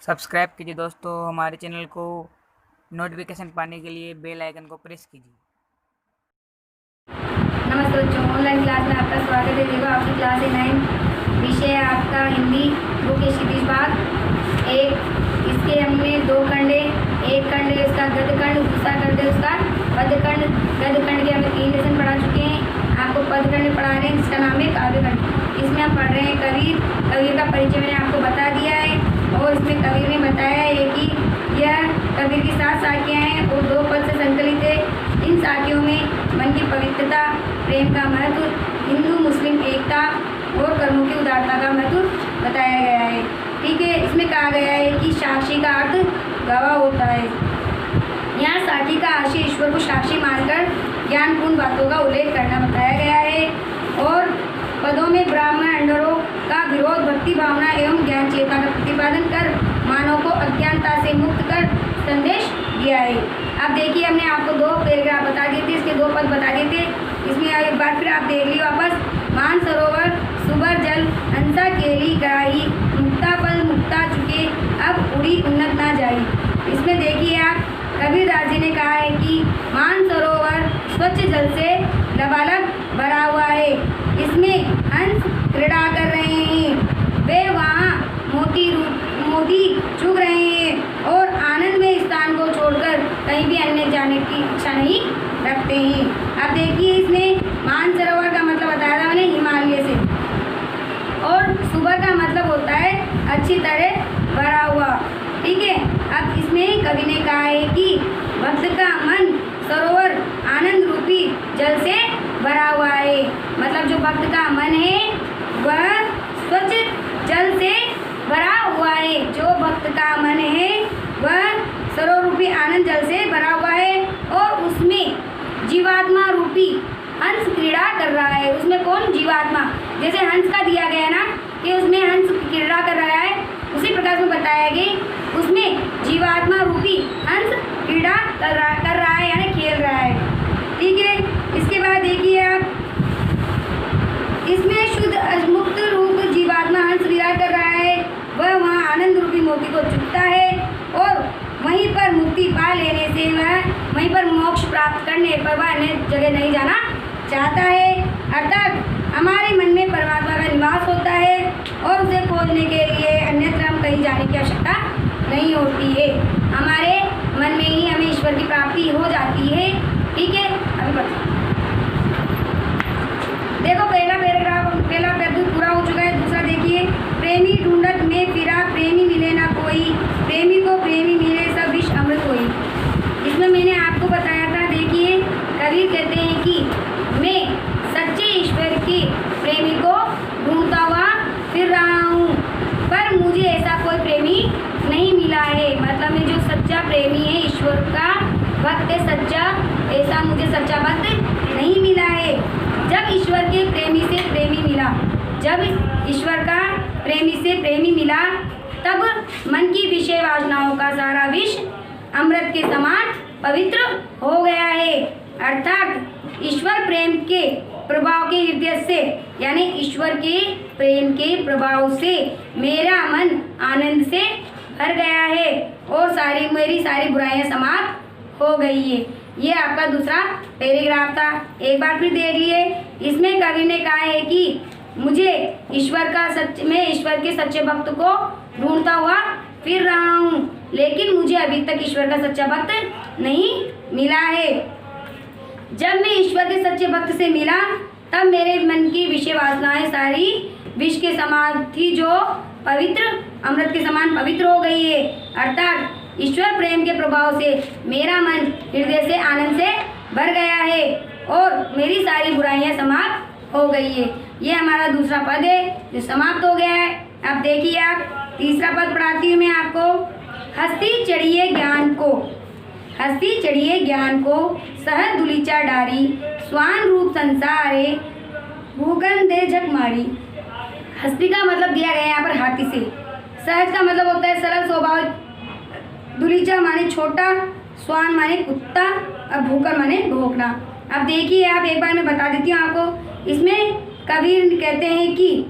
Subscribe कीजिए दोस्तों हमारे चैनल को। नोटिफिकेशन पाने के लिए बेल आइकन को प्रेस कीजिए। नमस्ते बच्चों, ऑनलाइन क्लास में आपका स्वागत है। देखो आपकी क्लास है 9, विषय है आपका हिंदी, बुक के क्षितिज भाग एक। इसके हमने 2 खंड है, एक खंड है इसका गद्य खंड, दूसरा खंड है उसका पद्य खंड। गद्य खंड के हमने 3 लेसन पढ़ा चुके हैं। आपको पद्य खंड पढ़ा रहे हैं जिसका नाम है काव्य खंड। इसमें हम पढ़ रहे हैं कबीर। कबीर का परिचय मैंने आपको बता दिया है और इसमें कबीर ने बताया है कि यह कबीर की 7 शाखियाँ हैं और 2 पद से संकलित है। इन शाखियों में मन की पवित्रता, प्रेम का महत्व, हिंदू मुस्लिम एकता और कर्मों की उदारता का महत्व बताया गया है। ठीक है, इसमें कहा गया है कि साक्षी का अर्थ गवाह होता है। यहाँ साक्षी का आशय ईश्वर को साक्षी मानकर ज्ञानपूर्ण बातों का उल्लेख करना बताया गया है। और पदों में ब्राह्मण अंडरों का विरोध, भक्ति भावना एवं ज्ञान चेतना का प्रतिपादन कर मानव को अज्ञानता से मुक्त कर संदेश दिया है। अब देखिए, हमने आपको 2 पैराग्राफ बता दिए थे, इसके 2 पद बता दिए थे। इसमें एक बार फिर आप देख लीजिए वापस। मान सरोवर सुबर जल, हंसा केली कराई, मुक्ता फल मुक्ता चुके, अब उड़ी उन्नत ना जाई। इसमें देखिए आप, कबीरदास जी ने कहा है कि मान सरोवर स्वच्छ जल से लबालब भरा हुआ है। इसमें हंस क्रीड़ा कर रहे हैं, वे वहाँ मोती चुग रहे हैं और आनंद में स्थान को छोड़कर कहीं भी अन्य जाने की इच्छा नहीं रखते हैं। अब देखिए, इसमें मानसरोवर का मतलब बताया था मैंने हिमालय से, और सुबर का मतलब होता है अच्छी तरह भरा हुआ। ठीक है, अब इसमें कवि ने कहा है कि भक्त का मन सरोवर आनंद रूपी जल से भरा हुआ है। मतलब जो भक्त का मन है वह स्वच्छ जल से भरा हुआ है। जो भक्त का मन है वह सरोवर रूपी आनंद जल से भरा हुआ है और उसमें जीवात्मा रूपी हंस क्रीड़ा कर रहा है। उसमें कौन? जीवात्मा। जैसे हंस का दिया गया ना कि उसमें हंस क्रीड़ा कर रहा है, उसी प्रकार से बताया गया उसमें जीवात्मा रूपी हंस क्रीड़ा कर रहा है यानी खेल रहा है। ठीक है, इसके बाद देखिए आप, इसमें शुद्ध मुक्त रूप जीवात्मा हंस क्रीड़ा कर रहा है, वह वहाँ आनंद रूपी मोती को चुगता है और वहीं पर मुक्ति पा लेने से वहीं पर मोक्ष प्राप्त करने पर वह अन्य जगह नहीं जाना चाहता है। अर्थात हमारे मन में परमात्मा का निवास होता है और उसे खोजने के लिए अन्यत्र हम कहीं जाने की आवश्यकता नहीं होती है। हमारे मन में ही हमें ईश्वर की प्राप्ति हो जाती है। ठीक है, अभी बताओ। देखो, पहला पद पूरा हो चुका है। दूसरा देखिए, प्रेमी ढूंढत में फिरा, प्रेमी मिले ना कोई, प्रेमी को प्रेमी मिले सब विष अमृत होई। इसमें मैंने आपको बताया था। देखिए, कबीर कहते हैं कि मैं सच्चे ईश्वर के प्रेमी को ढूंढता हुआ फिर रहा हूँ, पर मुझे ऐसा कोई प्रेमी नहीं मिला है। मतलब में जो सच्चा प्रेमी है, ईश्वर का भक्त है सच्चा, ऐसा मुझे सच्चा भक्त नहीं मिला है। जब ईश्वर के प्रेमी से प्रेमी मिला, जब ईश्वर का प्रेमी से प्रेमी मिला, तब मन की विषय वासनाओं का सारा विष अमृत के समान पवित्र हो गया है। अर्थात ईश्वर प्रेम के प्रभाव के हृदय से यानी ईश्वर के प्रेम के प्रभाव से मेरा मन आनंद से भर गया है और मेरी सारी बुराइयां समाप्त हो गई है। ये आपका दूसरा पैराग्राफ था। एक बार फिर देख लिए। इसमें कवि ने कहा है कि मुझे मैं ईश्वर के सच्चे भक्त को ढूंढता हुआ फिर रहा हूँ, लेकिन मुझे अभी तक ईश्वर का सच्चा भक्त नहीं मिला है। जब मैं ईश्वर के सच्चे भक्त से मिला, तब मेरे मन की विषय वासनाएं सारी विष के समान थी, जो पवित्र अमृत के समान पवित्र हो गई है। अर्थात ईश्वर प्रेम के प्रभाव से मेरा मन हृदय से आनंद से भर गया है और मेरी सारी बुराइयां समाप्त हो गई है। ये हमारा दूसरा पद है जो समाप्त हो गया है। अब देखिए आप, तीसरा पद पढ़ाती हूँ मैं आपको। हस्ती चढ़िए ज्ञान को, हस्ती चढ़िए ज्ञान को, सहज दुलीचा डारी, स्वान रूप संसारे, भूगन दे झक मारी। हस्ती का मतलब दिया गया है यहाँ पर हाथी से। सहज का मतलब होता है सरल स्वभाव, दुलीचा माने छोटा, स्वान माने कुत्ता और भूकर माने भोंकना। अब देखिए आप, एक बार मैं बता देती हूँ आपको। इसमें कबीर कहते हैं कि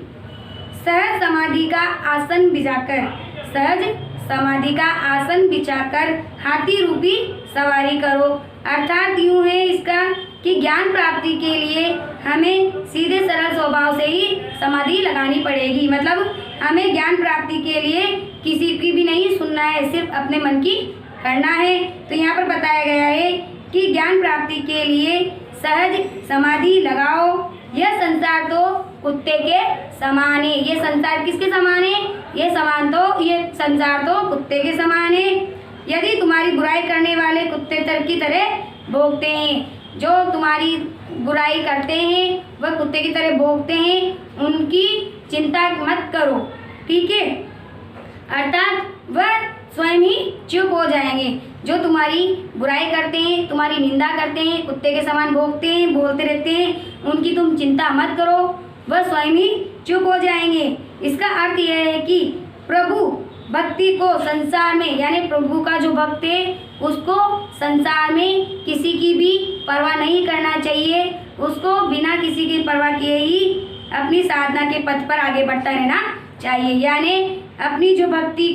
सहज समाधि का आसन बिजाकर, सहज समाधि का आसन बिछाकर हाथी रूपी सवारी करो। अर्थात यूँ है इसका कि ज्ञान प्राप्ति के लिए हमें सीधे सरल स्वभाव से ही समाधि लगानी पड़ेगी। मतलब हमें ज्ञान प्राप्ति के लिए किसी की भी नहीं सुनना है, सिर्फ अपने मन की करना है। तो यहाँ पर बताया गया है कि ज्ञान प्राप्ति के लिए सहज समाधि लगाओ। यह संसार तो कुत्ते के समान है। ये संसार किसके समान है? ये संसार तो कुत्ते के समान है। यदि तुम्हारी बुराई करने वाले कुत्ते की तरह भौंकते हैं, जो तुम्हारी बुराई करते हैं वह कुत्ते की तरह भौंकते हैं, उनकी चिंता मत करो, ठीक है। अर्थात वह स्वयं ही चुप हो जाएंगे। जो तुम्हारी बुराई करते हैं, तुम्हारी निंदा करते हैं, कुत्ते के समान भौंकते हैं, बोलते रहते हैं, उनकी तुम चिंता मत करो, वह स्वयं ही चुप हो जाएंगे। इसका अर्थ यह है कि प्रभु भक्ति को संसार में, यानी प्रभु का जो भक्त है उसको संसार में किसी की भी परवाह नहीं करना चाहिए। उसको बिना किसी की परवाह किए ही अपनी साधना के पथ पर आगे बढ़ता रहना चाहिए। यानी अपनी जो भक्ति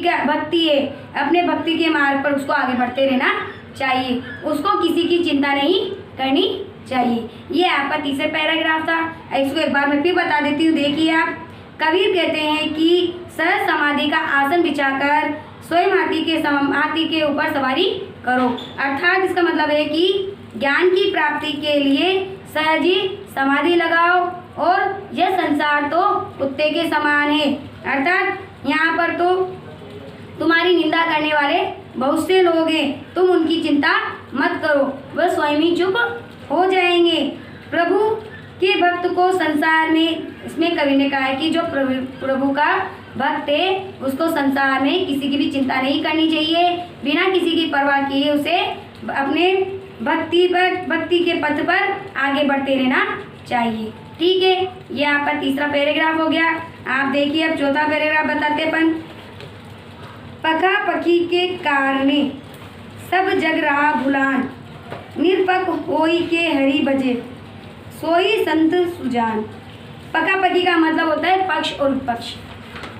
है, अपने भक्ति के मार्ग पर उसको आगे बढ़ते रहना चाहिए। उसको किसी की चिंता नहीं करनी चाहिए। ये आपका तीसरा पैराग्राफ था। इसको एक बार मैं फिर बता देती हूँ, देखिए आप। कबीर कहते हैं कि सहज समाधि का आसन बिछाकर स्वयं हाथी के ऊपर सवारी करो। अर्थात इसका मतलब है कि ज्ञान की प्राप्ति के लिए सहज ही समाधि लगाओ। और यह संसार तो कुत्ते के समान है। अर्थात यहाँ पर तो तुम्हारी निंदा करने वाले बहुत से लोग हैं, तुम उनकी चिंता मत करो, वह स्वयं ही चुप हो जाएंगे। प्रभु के भक्त को संसार में, इसमें कवि ने कहा है कि जो प्रभु का भक्त है उसको संसार में किसी की भी चिंता नहीं करनी चाहिए। बिना किसी की परवाह किए उसे अपने भक्ति के पथ पर आगे बढ़ते रहना चाहिए, ठीक है। ये आपका तीसरा पैराग्राफ हो गया। आप देखिए अब चौथा पैराग्राफ बताते अपन। पका पकी के कारणे सब जग रहा भुलान, निरपक होई के हरि भजे सोई संत सुजान। पका पकी का मतलब होता है पक्ष और विपक्ष।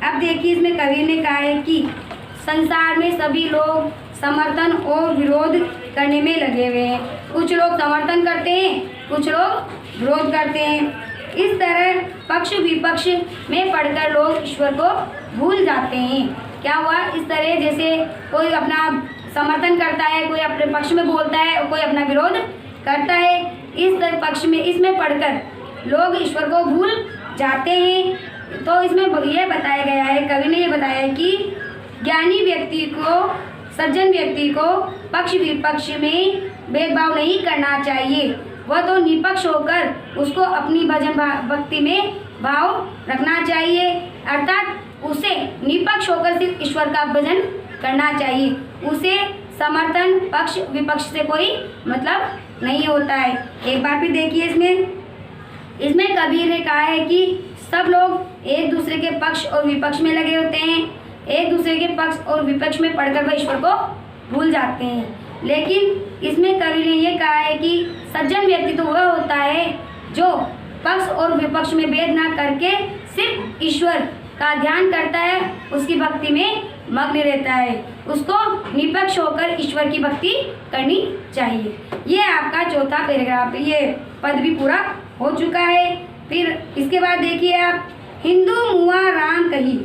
अब देखिए इसमें कवि ने कहा है कि संसार में सभी लोग समर्थन और विरोध करने में लगे हुए हैं। कुछ लोग समर्थन करते हैं, कुछ लोग विरोध करते हैं। इस तरह पक्ष विपक्ष में पढ़कर लोग ईश्वर को भूल जाते हैं। क्या हुआ? इस तरह जैसे कोई अपना समर्थन करता है, कोई अपने पक्ष में बोलता है और कोई अपना विरोध करता है। इस पक्ष में इसमें पढ़कर लोग ईश्वर को भूल जाते हैं। तो इसमें यह बताया गया है, कवि ने यह बताया है कि ज्ञानी व्यक्ति को, सज्जन व्यक्ति को पक्ष विपक्ष में भेदभाव नहीं करना चाहिए। वह तो निष्पक्ष होकर उसको अपनी भजन भक्ति में भाव रखना चाहिए। अर्थात उसे निष्पक्ष होकर सिर्फ ईश्वर का भजन करना चाहिए। उसे समर्थन पक्ष विपक्ष से कोई मतलब नहीं होता है। एक बार फिर देखिए इसमें कबीर ने कहा है कि सब लोग एक दूसरे के पक्ष और विपक्ष में लगे होते हैं। एक दूसरे के पक्ष और विपक्ष में पढ़कर वह ईश्वर को भूल जाते हैं। लेकिन इसमें कवि ने यह कहा है कि सज्जन व्यक्ति तो वह होता है जो पक्ष और विपक्ष में भेद ना करके सिर्फ ईश्वर का ध्यान करता है, उसकी भक्ति में मग्न रहता है। उसको निष्पक्ष होकर ईश्वर की भक्ति करनी चाहिए। ये आपका चौथा पैराग्राफ, ये पद भी पूरा हो चुका है। फिर इसके बाद देखिए आप, हिंदू मुआ राम कही,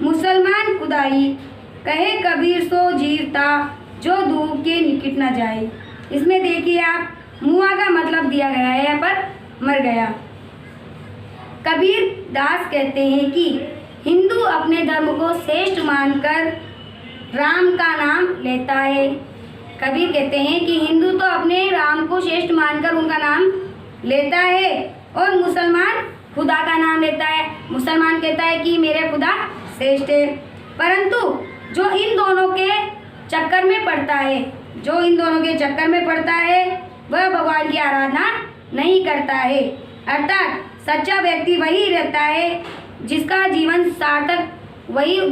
मुसलमान खुदाई, कहे कबीर सो जीवता, जो दूर के निकट न जाए। इसमें देखिए आप, मुआ का मतलब दिया गया है यहाँ पर मर गया। कबीर दास कहते हैं कि हिंदू अपने धर्म को श्रेष्ठ मानकर राम का नाम लेता है। कबीर कहते हैं कि हिंदू तो अपने राम को श्रेष्ठ मानकर उनका नाम लेता है और मुसलमान खुदा का नाम लेता है। मुसलमान कहता है कि मेरे खुदा श्रेष्ठ है। परंतु जो इन दोनों के चक्कर में पड़ता है, वह भगवान की आराधना नहीं करता है। अर्थात सच्चा व्यक्ति वही रहता है जिसका जीवन सार्थक,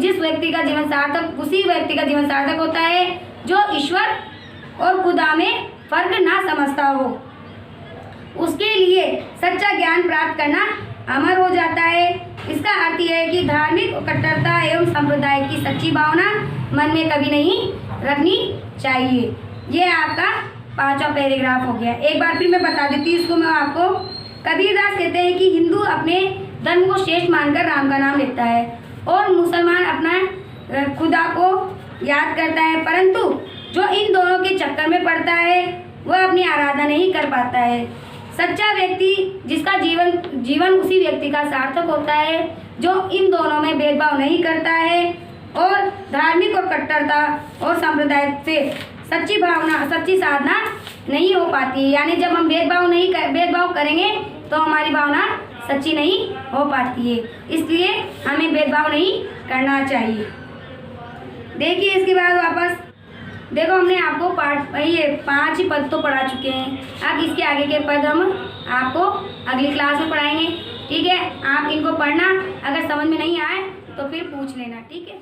जिस व्यक्ति का जीवन सार्थक, उसी व्यक्ति का जीवन सार्थक होता है जो ईश्वर और खुदा में फर्क ना समझता हो। उसके लिए सच्चा ज्ञान प्राप्त करना अमर हो जाता है। इसका अर्थ यह है कि धार्मिक कट्टरता एवं संप्रदाय की सच्ची भावना मन में कभी नहीं रखनी चाहिए। ये आपका 5वां पैराग्राफ हो गया। एक बार फिर मैं बता देती हूँ इसको मैं आपको। कबीरदास कहते हैं कि हिंदू अपने धर्म को श्रेष्ठ मानकर राम का नाम लेता है और मुसलमान अपना खुदा को याद करता है, परंतु जो इन दोनों के चक्कर में पड़ता है वह अपनी आराधना नहीं कर पाता है। सच्चा व्यक्ति जिसका जीवन उसी व्यक्ति का सार्थक होता है जो इन दोनों में भेदभाव नहीं करता है और धार्मिक और कट्टरता और संप्रदाय से सच्ची साधना नहीं हो पाती है। यानी जब हम भेदभाव करेंगे तो हमारी भावना सच्ची नहीं हो पाती है, इसलिए हमें भेदभाव नहीं करना चाहिए। देखिए इसके बाद वापस देखो, हमने आपको ये 5 ही पद तो पढ़ा चुके हैं। अब इसके आगे के पद हम आपको अगली क्लास में पढ़ाएंगे। ठीक है, आप इनको पढ़ना, अगर समझ में नहीं आए तो फिर पूछ लेना। ठीक है।